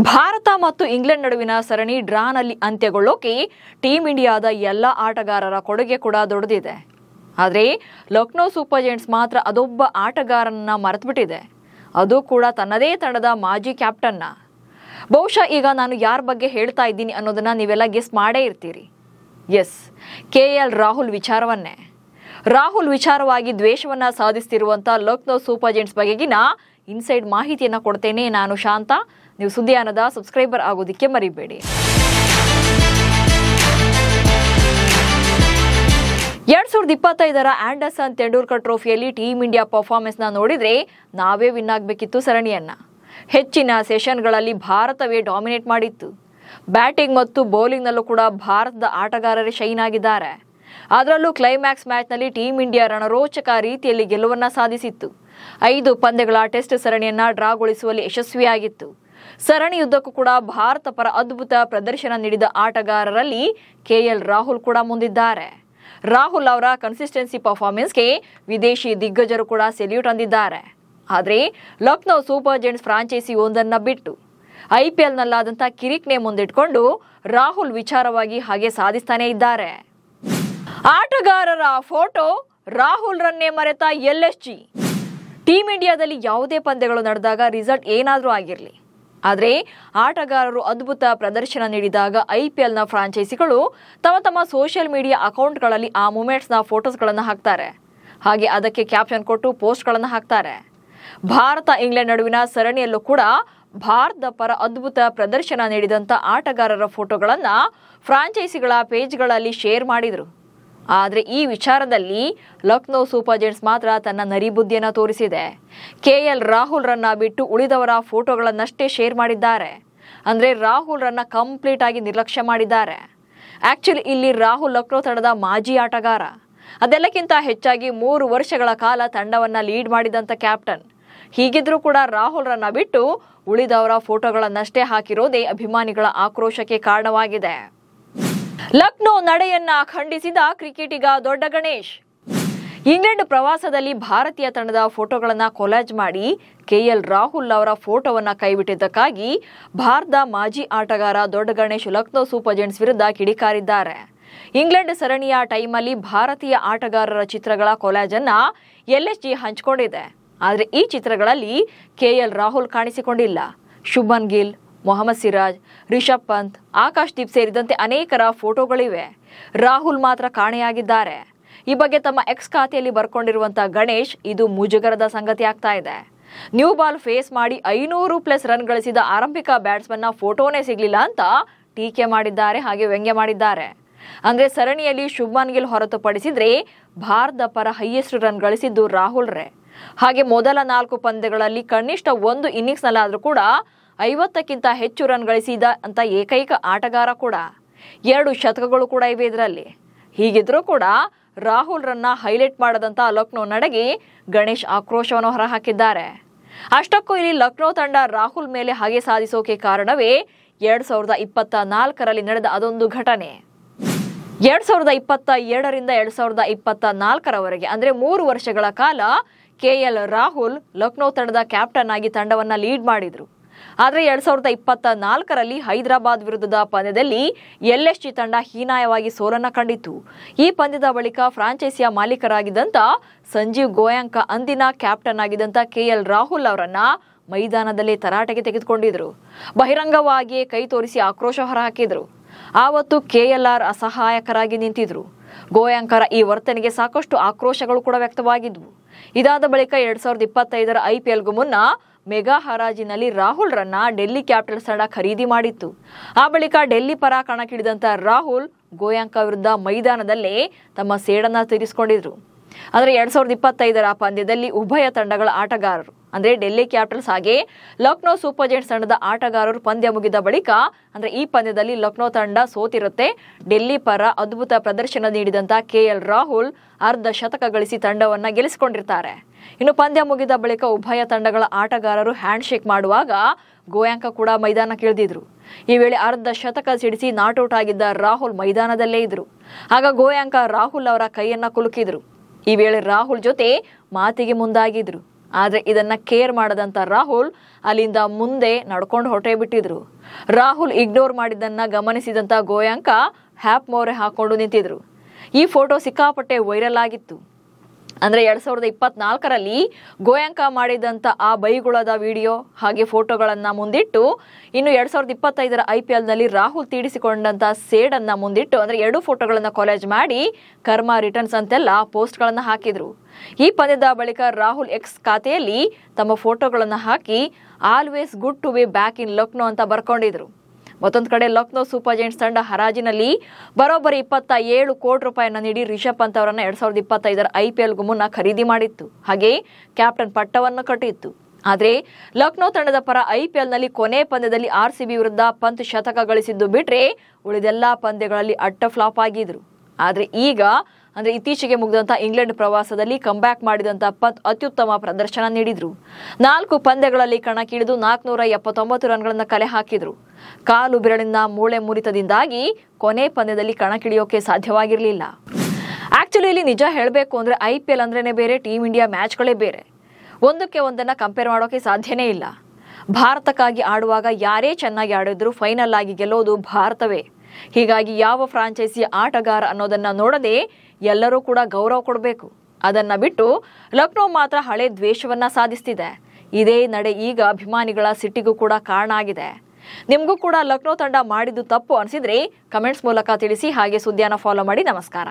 ಭಾರತ ಮತ್ತು ಇಂಗ್ಲೆಂಡ್ ನಡುವಿನ ಸರಣಿ ಡ್ರಾನಲ್ಲಿ ಅಂತ್ಯಗೊಳ್ಳೋಕೆ ಟೀಮ್ ಇಂಡಿಯಾದ ಎಲ್ಲ ಆಟಗಾರರ ಕೊಡುಗೆ ಕೂಡ ದೊಡ್ಡದಿದೆ. ಆದರೆ ಲಕ್ನೋ ಸೂಪರ್ ಜೈಂಟ್ಸ್ ಮಾತ್ರ ಅದೊಬ್ಬ ಆಟಗಾರನನ್ನ ಮರೆತುಬಿಟ್ಟಿದೆ. ಅದು ಕೂಡ ತನ್ನದೇ ತಂಡದ ಮಾಜಿ ಕ್ಯಾಪ್ಟನ್ನ. ಬಹುಶಃ ಈಗ ನಾನು ಯಾರ ಬಗ್ಗೆ ಹೇಳ್ತಾ ಇದ್ದೀನಿ ಅನ್ನೋದನ್ನ ನೀವೆಲ್ಲ ಗೆಸ್ ಮಾಡೇ ಇರ್ತೀರಿ. ಎಸ್, KL ರಾಹುಲ್ ವಿಚಾರವನ್ನೇ. ರಾಹುಲ್ ವಿಚಾರವಾಗಿ ದ್ವೇಷವನ್ನ ಸಾಧಿಸ್ತಿರುವಂಥ ಲಕ್ನೋ ಸೂಪರ್ ಜೈಂಟ್ಸ್ ಬಗೆಗಿನ ಇನ್ಸೈಡ್ ಮಾಹಿತಿಯನ್ನು ಕೊಡ್ತೇನೆ. ನಾನು ಶಾಂತ. ನೀವು ಸುದ್ದಿಯಾನದ ಸಬ್ಸ್ಕ್ರೈಬರ್ ಆಗೋದಕ್ಕೆ ಮರಿಬೇಡಿ. 2025ರ ಆಂಡರ್ಸನ್ ತೆಂಡೂಲ್ಕರ್ ಟ್ರೋಫಿಯಲ್ಲಿ ಟೀಮ್ ಇಂಡಿಯಾ ಪರ್ಫಾರ್ಮೆನ್ಸ್ನ ನೋಡಿದ್ರೆ ನಾವೇ ವಿನ್ ಆಗಬೇಕಿತ್ತು ಸರಣಿಯನ್ನ. ಹೆಚ್ಚಿನ ಸೆಷನ್ಗಳಲ್ಲಿ ಭಾರತವೇ ಡಾಮಿನೇಟ್ ಮಾಡಿತ್ತು. ಬ್ಯಾಟಿಂಗ್ ಮತ್ತು ಬೌಲಿಂಗ್ನಲ್ಲೂ ಕೂಡ ಭಾರತದ ಆಟಗಾರರೇ ಶೈನ್ ಆಗಿದ್ದಾರೆ. ಅದರಲ್ಲೂ ಕ್ಲೈಮ್ಯಾಕ್ಸ್ ಮ್ಯಾಚ್ನಲ್ಲಿ ಟೀಮ್ ಇಂಡಿಯಾ ರಣರೋಚಕ ರೀತಿಯಲ್ಲಿ ಗೆಲುವನ್ನ ಸಾಧಿಸಿತ್ತು. 5 ಪಂದ್ಯಗಳ ಟೆಸ್ಟ್ ಸರಣಿಯನ್ನ ಡ್ರಾಗೊಳಿಸುವಲ್ಲಿ ಯಶಸ್ವಿಯಾಗಿತ್ತು. ಸರಣಿಯುದ್ದಕ್ಕೂ ಕೂಡ ಭಾರತ ಪರ ಅದ್ಭುತ ಪ್ರದರ್ಶನ ನೀಡಿದ ಆಟಗಾರರಲ್ಲಿ KL ರಾಹುಲ್ ಕೂಡ ಮುಂದಿದ್ದಾರೆ. ರಾಹುಲ್ ಅವರ ಕನ್ಸಿಸ್ಟೆನ್ಸಿ ಪರ್ಫಾರ್ಮೆನ್ಸ್ಗೆ ವಿದೇಶಿ ದಿಗ್ಗಜರು ಕೂಡ ಸೆಲ್ಯೂಟ್ ಅಂದಿದ್ದಾರೆ. ಆದರೆ ಲಕ್ನೋ ಸೂಪರ್ ಜೈಂಟ್ಸ್ ಫ್ರಾಂಚೈಸಿ ಒಂದನ್ನ ಬಿಟ್ಟು IPLನಲ್ಲಾದಂಥ ಕಿರಿಕ್ನೆ ಮುಂದಿಟ್ಕೊಂಡು ರಾಹುಲ್ ವಿಚಾರವಾಗಿ ಹಾಗೆ ಸಾಧಿಸ್ತಾನೆ ಇದ್ದಾರೆ. ಆಟಗಾರರ ಫೋಟೋ ರಾಹುಲ್ ರನ್ನೇ ಮರೆತ LSG. ಟೀಮ್ ಇಂಡಿಯಾದಲ್ಲಿ ಯಾವುದೇ ಪಂದ್ಯಗಳು ನಡೆದಾಗ ರಿಸಲ್ಟ್ ಏನಾದರೂ ಆಗಿರಲಿ, ಆದರೆ ಆಟಗಾರರು ಅದ್ಭುತ ಪ್ರದರ್ಶನ ನೀಡಿದಾಗ IPLನ ಫ್ರಾಂಚೈಸಿಗಳು ತಮ್ಮ ಸೋಷಿಯಲ್ ಮೀಡಿಯಾ ಅಕೌಂಟ್ಗಳಲ್ಲಿ ಆ ಮೂಮೆಂಟ್ಸ್ನ ಫೋಟೋಸ್ಗಳನ್ನು ಹಾಕ್ತಾರೆ. ಹಾಗೆ ಅದಕ್ಕೆ ಕ್ಯಾಪ್ಷನ್ ಕೊಟ್ಟು ಪೋಸ್ಟ್ಗಳನ್ನು ಹಾಕ್ತಾರೆ. ಭಾರತ ಇಂಗ್ಲೆಂಡ್ ನಡುವಿನ ಸರಣಿಯಲ್ಲೂ ಕೂಡ ಭಾರತದ ಪರ ಅದ್ಭುತ ಪ್ರದರ್ಶನ ನೀಡಿದಂಥ ಆಟಗಾರರ ಫೋಟೋಗಳನ್ನು ಫ್ರಾಂಚೈಸಿಗಳ ಪೇಜ್ಗಳಲ್ಲಿ ಶೇರ್ ಮಾಡಿದರು. ಆದರೆ ಈ ವಿಚಾರದಲ್ಲಿ ಲಕ್ನೋ ಸೂಪರ್ ಜೈಂಟ್ಸ್ ಮಾತ್ರ ತನ್ನ ನರಿಬುದ್ಧಿಯನ್ನು ತೋರಿಸಿದೆ. KL ರಾಹುಲ್ ರನ್ನ ಬಿಟ್ಟು ಉಳಿದವರ ಫೋಟೋಗಳನ್ನಷ್ಟೇ ಶೇರ್ ಮಾಡಿದ್ದಾರೆ. ಅಂದರೆ ರಾಹುಲ್ ರನ್ನ ಕಂಪ್ಲೀಟ್ ಆಗಿ ನಿರ್ಲಕ್ಷ್ಯ ಮಾಡಿದ್ದಾರೆ. ಆಕ್ಚುಲಿ ಇಲ್ಲಿ ರಾಹುಲ್ ಲಕ್ನೋ ತಂಡದ ಮಾಜಿ ಆಟಗಾರ. ಅದೆಲ್ಲಕ್ಕಿಂತ ಹೆಚ್ಚಾಗಿ 3 ವರ್ಷಗಳ ಕಾಲ ತಂಡವನ್ನ ಲೀಡ್ ಮಾಡಿದಂಥ ಕ್ಯಾಪ್ಟನ್. ಹೀಗಿದ್ರೂ ಕೂಡ ರಾಹುಲ್ ರನ್ನ ಬಿಟ್ಟು ಉಳಿದವರ ಫೋಟೋಗಳನ್ನಷ್ಟೇ ಹಾಕಿರೋದೇ ಅಭಿಮಾನಿಗಳ ಆಕ್ರೋಶಕ್ಕೆ ಕಾರಣವಾಗಿದೆ. ಲಕ್ನೋ ನಡೆಯನ್ನ ಖಂಡಿಸಿದ ಕ್ರಿಕೆಟಿಗ ದೊಡ್ಡ ಗಣೇಶ್. ಇಂಗ್ಲೆಂಡ್ ಪ್ರವಾಸದಲ್ಲಿ ಭಾರತೀಯ ತಂಡದ ಫೋಟೋಗಳನ್ನು ಕೊಲಾಜ್ ಮಾಡಿ KL ರಾಹುಲ್ ಅವರ ಫೋಟೋವನ್ನು ಕೈಬಿಟ್ಟಿದ್ದಕ್ಕಾಗಿ ಭಾರತದ ಮಾಜಿ ಆಟಗಾರ ದೊಡ್ಡ ಗಣೇಶ್ ಲಕ್ನೋ ಸೂಪರ್ ಜೈಂಟ್ಸ್ ವಿರುದ್ಧ ಕಿಡಿಕಾರಿದ್ದಾರೆ. ಇಂಗ್ಲೆಂಡ್ ಸರಣಿಯ ಟೈಮಲ್ಲಿ ಭಾರತೀಯ ಆಟಗಾರರ ಚಿತ್ರಗಳ ಕೊಲಾಜ್ ಅನ್ನ LSG ಹಂಚಿಕೊಂಡಿದೆ. ಆದರೆ ಈ ಚಿತ್ರಗಳಲ್ಲಿ KL ರಾಹುಲ್ ಕಾಣಿಸಿಕೊಂಡಿಲ್ಲ. ಶುಭ್ಮನ್ ಗಿಲ್, ಮೊಹಮ್ಮದ್ ಸಿರಾಜ್, ರಿಷಬ್ ಪಂತ್, ಆಕಾಶ್ ದೀಪ್ ಸೇರಿದಂತೆ ಅನೇಕರ ಫೋಟೋಗಳಿವೆ. ರಾಹುಲ್ ಮಾತ್ರ ಕಾಣೆಯಾಗಿದ್ದಾರೆ. ಈ ಬಗ್ಗೆ ತಮ್ಮ ಎಕ್ಸ್ ಖಾತೆಯಲ್ಲಿ ಬರ್ಕೊಂಡಿರುವಂತಹ ಗಣೇಶ್ ಇದು ಮುಜುಗರದ ಸಂಗತಿ ಆಗ್ತಾ ಇದೆ. ನ್ಯೂ ಬಾಲ್ ಫೇಸ್ ಮಾಡಿ 500+ ರನ್ ಗಳಿಸಿದ ಆರಂಭಿಕ ಬ್ಯಾಟ್ಸ್ಮನ್ನ ಫೋಟೋನೇ ಸಿಗ್ಲಿಲ್ಲ ಅಂತ ಟೀಕೆ ಮಾಡಿದ್ದಾರೆ. ಹಾಗೆ ವ್ಯಂಗ್ಯ ಮಾಡಿದ್ದಾರೆ. ಅಂದ್ರೆ ಸರಣಿಯಲ್ಲಿ ಶುಭ್ಮನ್ ಗಿಲ್ ಹೊರತುಪಡಿಸಿದ್ರೆ ಭಾರತದ ಪರ ಹೈಯೆಸ್ಟ್ ರನ್ ಗಳಿಸಿದ್ದು ರಾಹುಲ್ ರೇ. ಹಾಗೆ ಮೊದಲ 4 ಪಂದ್ಯಗಳಲ್ಲಿ ಕನಿಷ್ಠ 1 ಇನ್ನಿಂಗ್ಸ್ನಲ್ಲಾದ್ರೂ ಕೂಡ 50ಕ್ಕಿಂತ ಹೆಚ್ಚು ರನ್ ಗಳಿಸಿದ ಅಂತ ಏಕೈಕ ಆಟಗಾರ ಕೂಡ. 2 ಶತಕಗಳು ಕೂಡ ಇವೆ ಇದರಲ್ಲಿ. ಹೀಗಿದ್ರೂ ಕೂಡ ರಾಹುಲ್ ರನ್ನ ಹೈಲೈಟ್ ಮಾಡದಂತ ಲಕ್ನೋ ನಡೆಗೆ ಗಣೇಶ್ ಆಕ್ರೋಶವನ್ನು ಹೊರಹಾಕಿದ್ದಾರೆ. ಅಷ್ಟಕ್ಕೂ ಇಲ್ಲಿ ಲಕ್ನೋ ತಂಡ ರಾಹುಲ್ ಮೇಲೆ ಹಾಗೆ ಸಾಧಿಸೋಕೆ ಕಾರಣವೇ 2024ರಲ್ಲಿ ನಡೆದ ಅದೊಂದು ಘಟನೆ. 2022ರಿಂದ 2024ರವರೆಗೆ ಅಂದ್ರೆ 3 ವರ್ಷಗಳ ಕಾಲ KL ರಾಹುಲ್ ಲಕ್ನೋ ತಂಡದ ಕ್ಯಾಪ್ಟನ್ ಆಗಿ ತಂಡವನ್ನ ಲೀಡ್ ಮಾಡಿದ್ರು. ಆದರೆ 2024ರಲ್ಲಿ ಹೈದರಾಬಾದ್ ವಿರುದ್ಧದ ಪಂದ್ಯದಲ್ಲಿ LSG ತಂಡ ಹೀನಾಯವಾಗಿ ಸೋಲನ್ನ ಕಂಡಿತು. ಈ ಪಂದ್ಯದ ಬಳಿಕ ಫ್ರಾಂಚೈಸಿಯ ಮಾಲೀಕರಾಗಿದ್ದಂಥ ಸಂಜೀವ್ ಗೋಯಾಂಕ ಅಂದಿನ ಕ್ಯಾಪ್ಟನ್ ಆಗಿದ್ದಂಥ KL ರಾಹುಲ್ ಅವರನ್ನ ಮೈದಾನದಲ್ಲೇ ತರಾಟೆಗೆ ತೆಗೆದುಕೊಂಡಿದ್ರು. ಬಹಿರಂಗವಾಗಿಯೇ ಕೈ ತೋರಿಸಿ ಆಕ್ರೋಶ ಹೊರಹಾಕಿದ್ರು. ಆವತ್ತು KLR ಅಸಹಾಯಕರಾಗಿ ನಿಂತಿದ್ರು. ಗೋಯಾಂಕರ ಈ ವರ್ತನೆಗೆ ಸಾಕಷ್ಟು ಆಕ್ರೋಶಗಳು ಕೂಡ ವ್ಯಕ್ತವಾಗಿದ್ವು. ಇದಾದ ಬಳಿಕ 2025ರ IPLಗೂ ಮುನ್ನ ಮೆಗಾ ಹರಾಜಿನಲ್ಲಿ ರಾಹುಲ್ ರನ್ನ ಡೆಲ್ಲಿ ಕ್ಯಾಪಿಟಲ್ಸ್ ತಂಡ ಖರೀದಿ ಮಾಡಿತ್ತು. ಆ ಬಳಿಕ ಡೆಲ್ಲಿ ಪರ ಕಣಕ್ಕಿಳಿದಂತ ರಾಹುಲ್ ಗೋಯಾಂಕ ವಿರುದ್ಧ ಮೈದಾನದಲ್ಲೇ ತಮ್ಮ ಸೇಡನ್ನ ತೀರಿಸಿಕೊಂಡಿದ್ರು. ಅಂದ್ರೆ 2025ರ ಪಂದ್ಯದಲ್ಲಿ ಉಭಯ ತಂಡಗಳ ಆಟಗಾರರು ಅಂದ್ರೆ ಡೆಲ್ಲಿ ಕ್ಯಾಪಿಟಲ್ಸ್ ಹಾಗೆ ಲಕ್ನೋ ಸೂಪರ್ ಜೈಂಟ್ಸ್ ತಂಡದ ಆಟಗಾರರು ಪಂದ್ಯ ಮುಗಿದ ಬಳಿಕ ಅಂದ್ರೆ ಈ ಪಂದ್ಯದಲ್ಲಿ ಲಕ್ನೋ ತಂಡ ಸೋತಿರುತ್ತೆ. ಡೆಲ್ಲಿ ಪರ ಅದ್ಭುತ ಪ್ರದರ್ಶನ ನೀಡಿದಂತ KL ರಾಹುಲ್ ಅರ್ಧ ಶತಕ ಗಳಿಸಿ ತಂಡವನ್ನ ಗೆಲ್ಲಿಸಿಕೊಂಡಿರ್ತಾರೆ. ಇನ್ನು ಪಂದ್ಯ ಮುಗಿದ ಬಳಿಕ ಉಭಯ ತಂಡಗಳ ಆಟಗಾರರು ಹ್ಯಾಂಡ್ ಶೇಕ್ ಮಾಡುವಾಗ ಗೋಯಾಂಕ ಕೂಡ ಮೈದಾನಕ್ಕಿಳಿದಿದ್ರು. ಈ ವೇಳೆ ಅರ್ಧ ಶತಕ ಸಿಡಿಸಿ ನಾಟ್ಔಟ್ ಆಗಿದ್ದ ರಾಹುಲ್ ಮೈದಾನದಲ್ಲೇ ಇದ್ರು. ಆಗ ಗೋಯಾಂಕ ರಾಹುಲ್ ಅವರ ಕೈಯನ್ನ ಕುಲುಕಿದ್ರು. ಈ ವೇಳೆ ರಾಹುಲ್ ಜೊತೆ ಮಾತಿಗೆ ಮುಂದಾಗಿದ್ರು. ಆದರೆ ಇದನ್ನ ಕೇರ್ ಮಾಡದಂತ ರಾಹುಲ್ ಅಲ್ಲಿಂದ ಮುಂದೆ ನಡ್ಕೊಂಡು ಹೊರಟೇ ಬಿಟ್ಟಿದ್ರು. ರಾಹುಲ್ ಇಗ್ನೋರ್ ಮಾಡಿದ್ದನ್ನ ಗಮನಿಸಿದಂತ ಗೋಯಾಂಕ ಹ್ಯಾಪ್ ಮೋರೆ ಹಾಕೊಂಡು ನಿಂತಿದ್ರು. ಈ ಫೋಟೋ ಸಿಕ್ಕಾಪಟ್ಟೆ ವೈರಲ್ ಆಗಿತ್ತು. ಅಂದ್ರೆ 2024ರಲ್ಲಿ ಗೋಯಾಂಕ ಮಾಡಿದಂತ ಆ ಬೈಗುಳದ ವಿಡಿಯೋ ಹಾಗೆ ಫೋಟೋಗಳನ್ನ ಮುಂದಿಟ್ಟು, ಇನ್ನು 2025ರ IPLನಲ್ಲಿ ರಾಹುಲ್ ತೀಡಿಸಿಕೊಂಡಂತ ಸೇಡನ್ನ ಮುಂದಿಟ್ಟು, ಅಂದ್ರೆ 2 ಫೋಟೋಗಳನ್ನ ಕಾಲೇಜ್ ಮಾಡಿ ಕರ್ಮ ರಿಟರ್ನ್ಸ್ ಅಂತೆಲ್ಲ ಪೋಸ್ಟ್ಗಳನ್ನ ಹಾಕಿದ್ರು. ಈ ಪಂದ್ಯದ ಬಳಿಕ ರಾಹುಲ್ ಎಕ್ಸ್ ಖಾತೆಯಲ್ಲಿ ತಮ್ಮ ಫೋಟೋಗಳನ್ನ ಹಾಕಿ always good to be back in Lucknow ಅಂತ ಬರ್ಕೊಂಡಿದ್ರು. ಮತ್ತೊಂದು ಕಡೆ ಲಕ್ನೋ ಸೂಪರ್ ಜೈಂಟ್ಸ್ ತಂಡ ಹರಾಜಿನಲ್ಲಿ ಬರೋಬ್ಬರಿ 27 ಕೋಟಿ ರೂಪಾಯಿಯನ್ನ ನೀಡಿ ರಿಷಬ್ ಪಂತ್ ಅವರನ್ನ 2025ರ IPLಗೂ ಮುನ್ನ ಖರೀದಿ ಮಾಡಿತ್ತು. ಹಾಗೆ ಕ್ಯಾಪ್ಟನ್ ಪಟ್ಟವನ್ನು ಕಟ್ಟಿತ್ತು. ಆದ್ರೆ ಲಕ್ನೋ ತಂಡದ ಪರ IPLನಲ್ಲಿ ಕೊನೆ ಪಂದ್ಯದಲ್ಲಿ RCB ವಿರುದ್ಧ ಪಂತ್ ಶತಕ ಗಳಿಸಿದ್ದು ಬಿಟ್ರೆ ಉಳಿದೆಲ್ಲಾ ಪಂದ್ಯಗಳಲ್ಲಿ ಅಟ್ಟ ಫ್ಲಾಪ್ ಆಗಿದ್ರು. ಆದ್ರೆ ಈಗ ಅಂದ್ರೆ ಇತ್ತೀಚೆಗೆ ಮುಗಿದಂತ ಇಂಗ್ಲೆಂಡ್ ಪ್ರವಾಸದಲ್ಲಿ ಕಂಬ್ಯಾಕ್ ಮಾಡಿದಂತ ಪಂತ್ ಅತ್ಯುತ್ತಮ ಪ್ರದರ್ಶನ ನೀಡಿದ್ರು. 4 ಪಂದ್ಯಗಳಲ್ಲಿ ಕಣಕ್ಕಿಳಿದು 479 ರನ್ಗಳನ್ನ ಕಲೆ ಹಾಕಿದ್ರು. ಕಾಲು ಬೆರಳಿನ ಮೂಳೆ ಮುರಿತದಿಂದಾಗಿ ಕೊನೆ ಪಂದ್ಯದಲ್ಲಿ ಕಣಕ್ಕಿಳಿಯೋಕೆ ಸಾಧ್ಯವಾಗಿರಲಿಲ್ಲ. ಆಕ್ಚುಲಿ ಇಲ್ಲಿ ನಿಜ ಹೇಳಬೇಕು ಅಂದ್ರೆ IPL ಅಂದ್ರೇನೆ ಬೇರೆ, ಟೀಮ್ ಇಂಡಿಯಾ ಮ್ಯಾಚ್ಗಳೇ ಬೇರೆ. ಒಂದಕ್ಕೆ ಒಂದನ್ನ ಕಂಪೇರ್ ಮಾಡೋಕೆ ಸಾಧ್ಯನೇ ಇಲ್ಲ. ಭಾರತಕ್ಕಾಗಿ ಆಡುವಾಗ ಯಾರೇ ಚೆನ್ನಾಗಿ ಆಡಿದ್ರು ಫೈನಲ್ ಆಗಿ ಗೆಲ್ಲೋದು ಭಾರತವೇ. ಹೀಗಾಗಿ ಯಾವ ಫ್ರಾಂಚೈಸಿಯ ಆಟಗಾರ ಅನ್ನೋದನ್ನ ನೋಡದೆ ಎಲ್ಲರೂ ಕೂಡ ಗೌರವ ಕೊಡಬೇಕು. ಅದನ್ನ ಬಿಟ್ಟು ಲಕ್ನೋ ಮಾತ್ರ ಹಳೆ ದ್ವೇಷವನ್ನ ಸಾಧಿಸ್ತಿದೆ. ಇದೇ ನಡೆ ಈಗ ಅಭಿಮಾನಿಗಳ ಸಿಟ್ಟಿಗೂ ಕೂಡ ಕಾರಣ ಆಗಿದೆ. ನಿಮಗೂ ಕೂಡ ಲಕ್ನೋ ತಂಡ ಮಾಡಿದ್ದು ತಪ್ಪು ಅನಿಸಿದ್ರೆ ಕಮೆಂಟ್ಸ್ ಮೂಲಕ ತಿಳಿಸಿ. ಹಾಗೆ ಸುದ್ದಿಯನ್ನು ಫಾಲೋ ಮಾಡಿ. ನಮಸ್ಕಾರ.